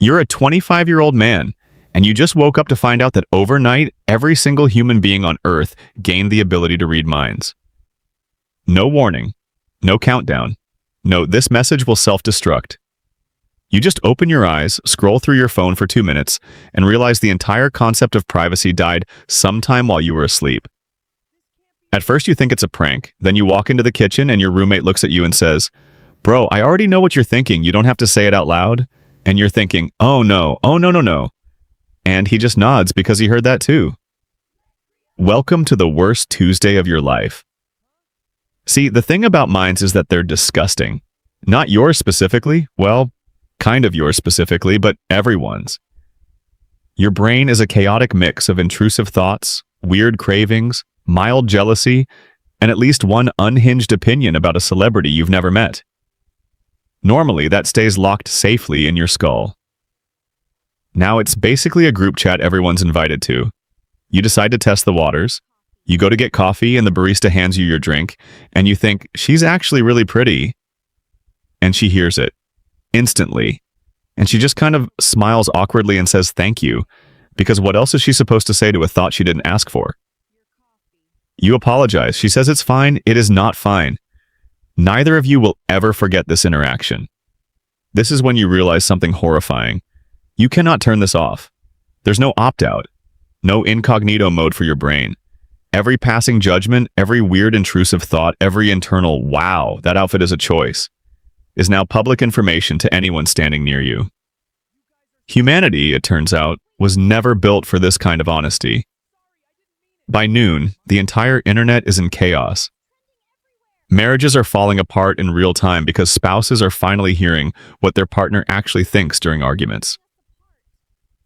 You're a 25-year-old man, and you just woke up to find out that overnight, every single human being on Earth gained the ability to read minds. No warning, no countdown, no this message will self-destruct. You just open your eyes, scroll through your phone for 2 minutes, and realize the entire concept of privacy died sometime while you were asleep. At first you think it's a prank, then you walk into the kitchen and your roommate looks at you and says, "Bro, I already know what you're thinking, you don't have to say it out loud." And you're thinking, oh no, no. And he just nods because he heard that too. Welcome to the worst Tuesday of your life. See, the thing about minds is that they're disgusting. Not yours specifically, well, kind of yours specifically, but everyone's. Your brain is a chaotic mix of intrusive thoughts, weird cravings, mild jealousy, and at least one unhinged opinion about a celebrity you've never met. Normally, that stays locked safely in your skull. Now it's basically a group chat everyone's invited to. You decide to test the waters. You go to get coffee and the barista hands you your drink, and you think, she's actually really pretty. And she hears it. Instantly. And she just kind of smiles awkwardly and says thank you, because what else is she supposed to say to a thought she didn't ask for? You apologize. She says it's fine. It is not fine. Neither of you will ever forget this interaction. This is when you realize something horrifying. You cannot turn this off. There's no opt-out, no incognito mode for your brain. Every passing judgment, every weird intrusive thought, every internal, wow, that outfit is a choice, is now public information to anyone standing near you. Humanity, it turns out, was never built for this kind of honesty. By noon, the entire internet is in chaos. Marriages are falling apart in real time because spouses are finally hearing what their partner actually thinks during arguments.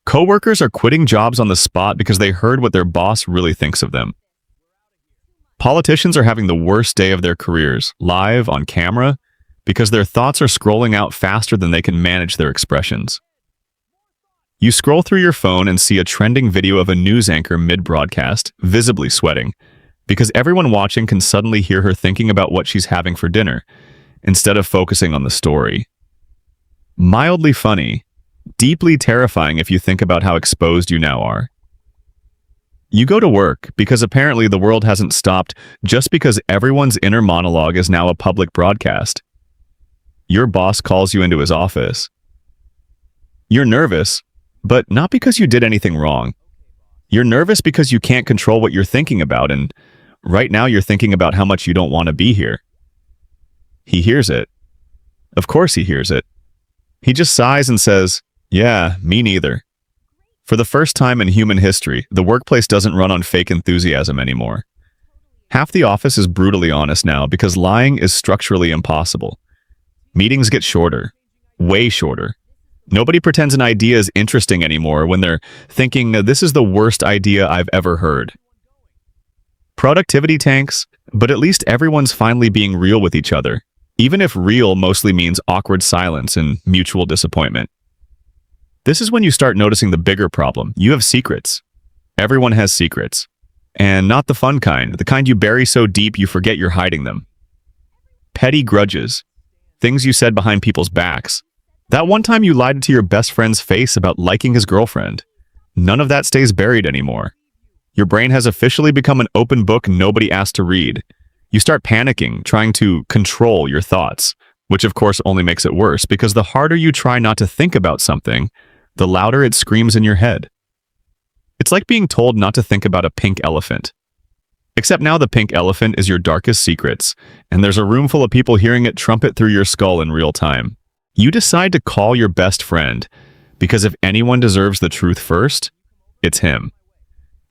Coworkers are quitting jobs on the spot because they heard what their boss really thinks of them. Politicians are having the worst day of their careers, live on camera, because their thoughts are scrolling out faster than they can manage their expressions. You scroll through your phone and see a trending video of a news anchor mid-broadcast, visibly sweating, because everyone watching can suddenly hear her thinking about what she's having for dinner, instead of focusing on the story. Mildly funny, deeply terrifying if you think about how exposed you now are. You go to work because apparently the world hasn't stopped just because everyone's inner monologue is now a public broadcast. Your boss calls you into his office. You're nervous, but not because you did anything wrong. You're nervous because you can't control what you're thinking about, and right now you're thinking about how much you don't want to be here. He hears it. Of course he hears it. He just sighs and says, "Yeah, me neither." For the first time in human history, the workplace doesn't run on fake enthusiasm anymore. Half the office is brutally honest now because lying is structurally impossible. Meetings get shorter, way shorter. Nobody pretends an idea is interesting anymore when they're thinking, this is the worst idea I've ever heard. Productivity tanks, but at least everyone's finally being real with each other, even if real mostly means awkward silence and mutual disappointment. This is when you start noticing the bigger problem. You have secrets. Everyone has secrets. And not the fun kind, the kind you bury so deep you forget you're hiding them. Petty grudges. Things you said behind people's backs. That one time you lied to your best friend's face about liking his girlfriend. None of that stays buried anymore. Your brain has officially become an open book nobody asked to read. You start panicking, trying to control your thoughts, which of course only makes it worse because the harder you try not to think about something, the louder it screams in your head. It's like being told not to think about a pink elephant. Except now the pink elephant is your darkest secrets, and there's a room full of people hearing it trumpet through your skull in real time. You decide to call your best friend, because if anyone deserves the truth first, it's him.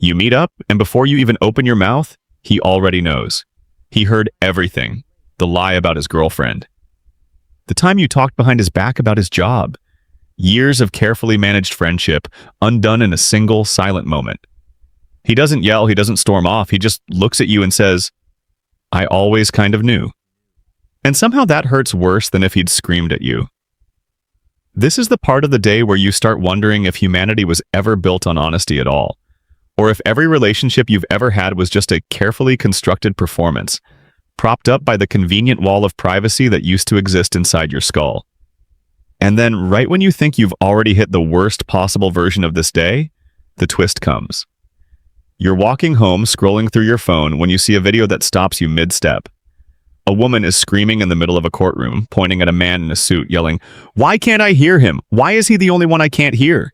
You meet up, and before you even open your mouth, he already knows. He heard everything, the lie about his girlfriend. The time you talked behind his back about his job. Years of carefully managed friendship, undone in a single, silent moment. He doesn't yell, he doesn't storm off, he just looks at you and says, "I always kind of knew." And somehow that hurts worse than if he'd screamed at you. This is the part of the day where you start wondering if humanity was ever built on honesty at all, or if every relationship you've ever had was just a carefully constructed performance, propped up by the convenient wall of privacy that used to exist inside your skull. And then right when you think you've already hit the worst possible version of this day, the twist comes. You're walking home, scrolling through your phone when you see a video that stops you mid-step. A woman is screaming in the middle of a courtroom, pointing at a man in a suit, yelling, "Why can't I hear him? Why is he the only one I can't hear?"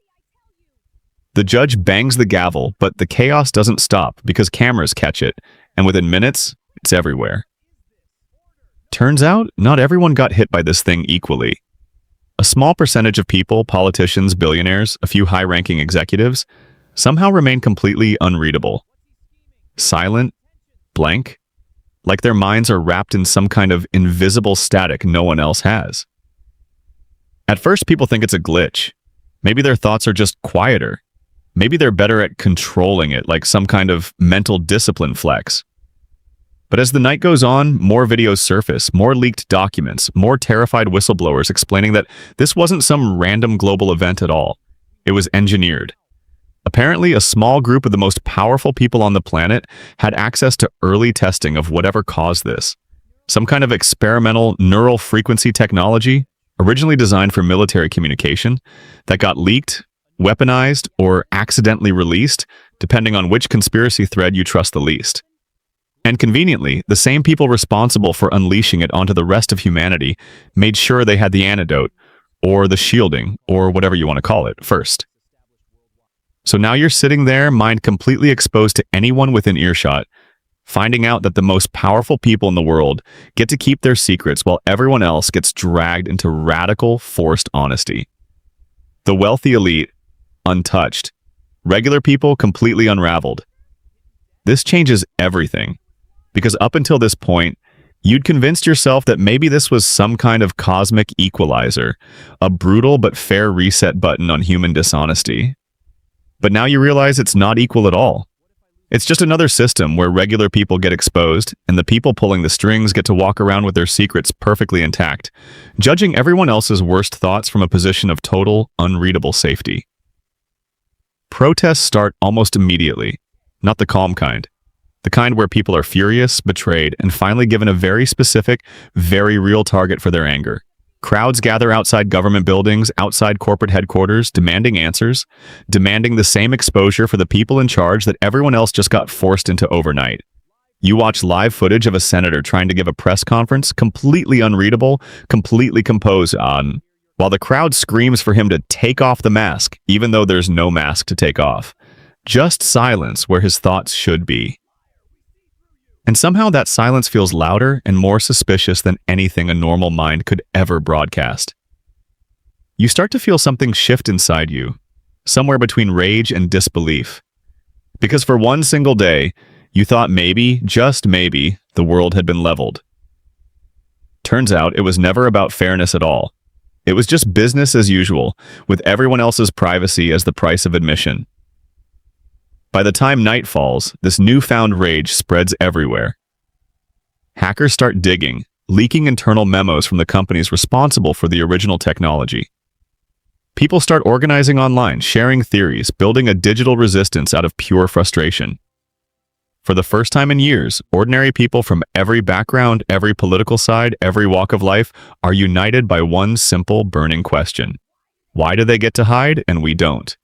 The judge bangs the gavel, but the chaos doesn't stop because cameras catch it, and within minutes, it's everywhere. Turns out, not everyone got hit by this thing equally. A small percentage of people, politicians, billionaires, a few high-ranking executives, somehow remain completely unreadable. Silent, blank, like their minds are wrapped in some kind of invisible static no one else has. At first, people think it's a glitch. Maybe their thoughts are just quieter. Maybe they're better at controlling it, like some kind of mental discipline flex. But as the night goes on, more videos surface, more leaked documents, more terrified whistleblowers explaining that this wasn't some random global event at all. It was engineered. Apparently, a small group of the most powerful people on the planet had access to early testing of whatever caused this. Some kind of experimental neural frequency technology, originally designed for military communication, that got leaked, weaponized, or accidentally released, depending on which conspiracy thread you trust the least. And conveniently, the same people responsible for unleashing it onto the rest of humanity made sure they had the antidote, or the shielding, or whatever you want to call it, first. So now you're sitting there, mind completely exposed to anyone within earshot, finding out that the most powerful people in the world get to keep their secrets while everyone else gets dragged into radical, forced honesty. The wealthy elite, untouched. Regular people, completely unraveled. This changes everything. Because up until this point, you'd convinced yourself that maybe this was some kind of cosmic equalizer, a brutal but fair reset button on human dishonesty. But now you realize it's not equal at all. It's just another system where regular people get exposed, and the people pulling the strings get to walk around with their secrets perfectly intact, judging everyone else's worst thoughts from a position of total, unreadable safety. Protests start almost immediately, not the calm kind. The kind where people are furious, betrayed, and finally given a very specific, very real target for their anger. Crowds gather outside government buildings, outside corporate headquarters, demanding answers, demanding the same exposure for the people in charge that everyone else just got forced into overnight. You watch live footage of a senator trying to give a press conference, completely unreadable, completely composed on, while the crowd screams for him to take off the mask, even though there's no mask to take off. Just silence where his thoughts should be. And somehow that silence feels louder and more suspicious than anything a normal mind could ever broadcast. You start to feel something shift inside you, somewhere between rage and disbelief. Because for one single day, you thought maybe, just maybe, the world had been leveled. Turns out it was never about fairness at all. It was just business as usual, with everyone else's privacy as the price of admission. By the time night falls, this newfound rage spreads everywhere. Hackers start digging, leaking internal memos from the companies responsible for the original technology. People start organizing online, sharing theories, building a digital resistance out of pure frustration. For the first time in years, ordinary people from every background, every political side, every walk of life are united by one simple, burning question. Why do they get to hide and we don't?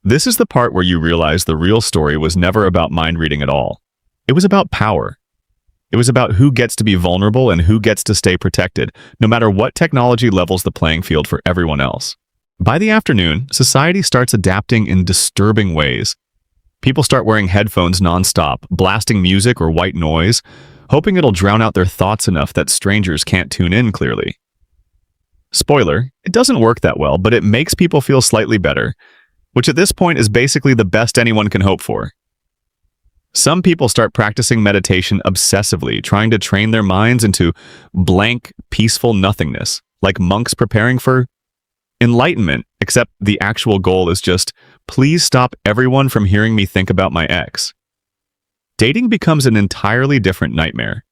This is the part where you realize the real story was never about mind reading at all. It was about power. It was about who gets to be vulnerable and who gets to stay protected, no matter what technology levels the playing field for everyone else. By the afternoon, society starts adapting in disturbing ways. People start wearing headphones nonstop, blasting music or white noise, hoping it'll drown out their thoughts enough that strangers can't tune in clearly. Spoiler, it doesn't work that well, but it makes people feel slightly better, which at this point is basically the best anyone can hope for. Some people start practicing meditation obsessively, trying to train their minds into blank, peaceful nothingness, like monks preparing for enlightenment, except the actual goal is just, please stop everyone from hearing me think about my ex. Dating becomes an entirely different nightmare.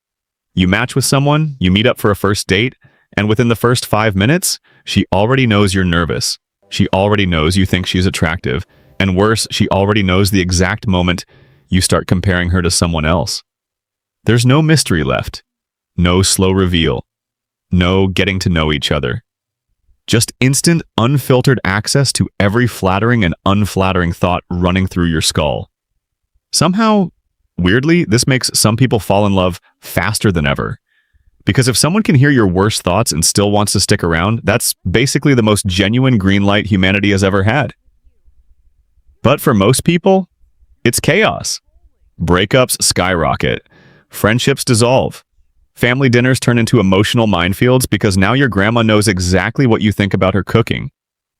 You match with someone, you meet up for a first date, and within the first 5 minutes, she already knows you're nervous. She already knows you think she's attractive, and worse, she already knows the exact moment you start comparing her to someone else. There's no mystery left, no slow reveal, no getting to know each other. Just instant, unfiltered access to every flattering and unflattering thought running through your skull. Somehow, weirdly, this makes some people fall in love faster than ever. Because if someone can hear your worst thoughts and still wants to stick around, that's basically the most genuine green light humanity has ever had. But for most people, it's chaos. Breakups skyrocket. Friendships dissolve. Family dinners turn into emotional minefields because now your grandma knows exactly what you think about her cooking.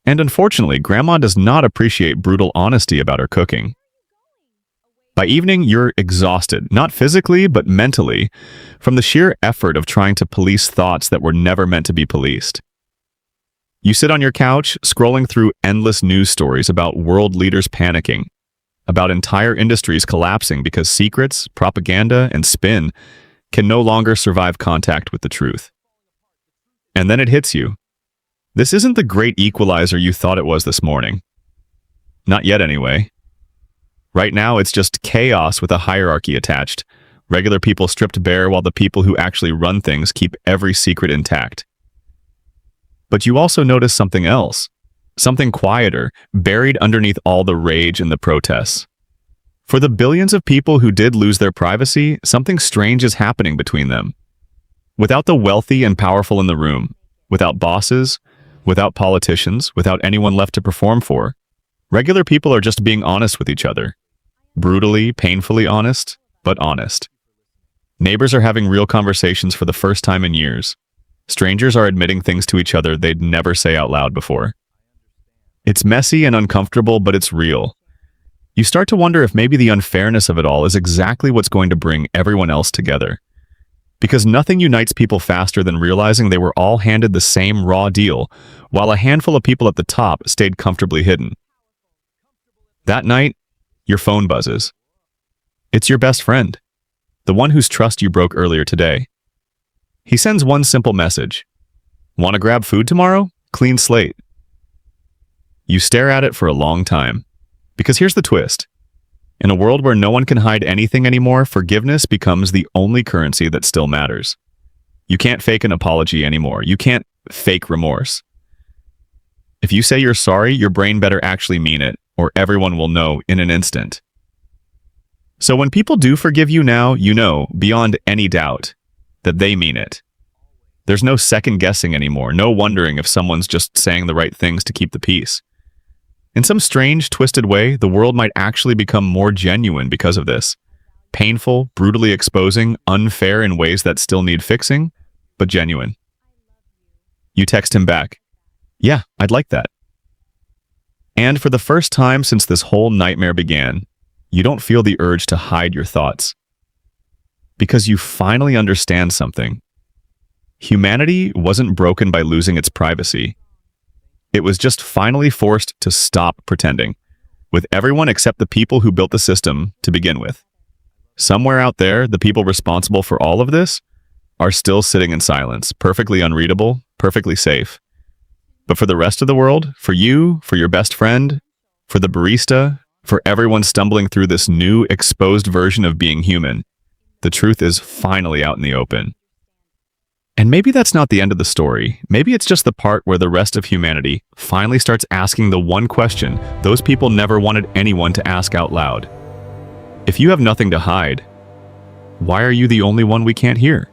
And unfortunately, grandma does not appreciate brutal honesty about her cooking. By evening, you're exhausted, not physically, but mentally, from the sheer effort of trying to police thoughts that were never meant to be policed. You sit on your couch, scrolling through endless news stories about world leaders panicking, about entire industries collapsing because secrets, propaganda, and spin can no longer survive contact with the truth. And then it hits you. This isn't the great equalizer you thought it was this morning. Not yet, anyway. Right now, it's just chaos with a hierarchy attached. Regular people stripped bare while the people who actually run things keep every secret intact. But you also notice something else. Something quieter, buried underneath all the rage and the protests. For the billions of people who did lose their privacy, something strange is happening between them. Without the wealthy and powerful in the room, without bosses, without politicians, without anyone left to perform for, regular people are just being honest with each other. Brutally, painfully honest, but honest. Neighbors are having real conversations for the first time in years. Strangers are admitting things to each other they'd never say out loud before. It's messy and uncomfortable, but it's real. You start to wonder if maybe the unfairness of it all is exactly what's going to bring everyone else together. Because nothing unites people faster than realizing they were all handed the same raw deal, while a handful of people at the top stayed comfortably hidden. That night, your phone buzzes. It's your best friend, the one whose trust you broke earlier today. He sends one simple message. Want to grab food tomorrow? Clean slate. You stare at it for a long time. Because here's the twist. In a world where no one can hide anything anymore, forgiveness becomes the only currency that still matters. You can't fake an apology anymore. You can't fake remorse. If you say you're sorry, your brain better actually mean it, or everyone will know in an instant. So when people do forgive you now, you know, beyond any doubt, that they mean it. There's no second guessing anymore, no wondering if someone's just saying the right things to keep the peace. In some strange, twisted way, the world might actually become more genuine because of this. Painful, brutally exposing, unfair in ways that still need fixing, but genuine. You text him back. Yeah, I'd like that. And for the first time since this whole nightmare began, you don't feel the urge to hide your thoughts. Because you finally understand something. Humanity wasn't broken by losing its privacy. It was just finally forced to stop pretending, with everyone except the people who built the system to begin with. Somewhere out there, the people responsible for all of this are still sitting in silence, perfectly unreadable, perfectly safe. But for the rest of the world, for you, for your best friend, for the barista, for everyone stumbling through this new, exposed version of being human, the truth is finally out in the open. And maybe that's not the end of the story. Maybe it's just the part where the rest of humanity finally starts asking the one question those people never wanted anyone to ask out loud. If you have nothing to hide, why are you the only one we can't hear?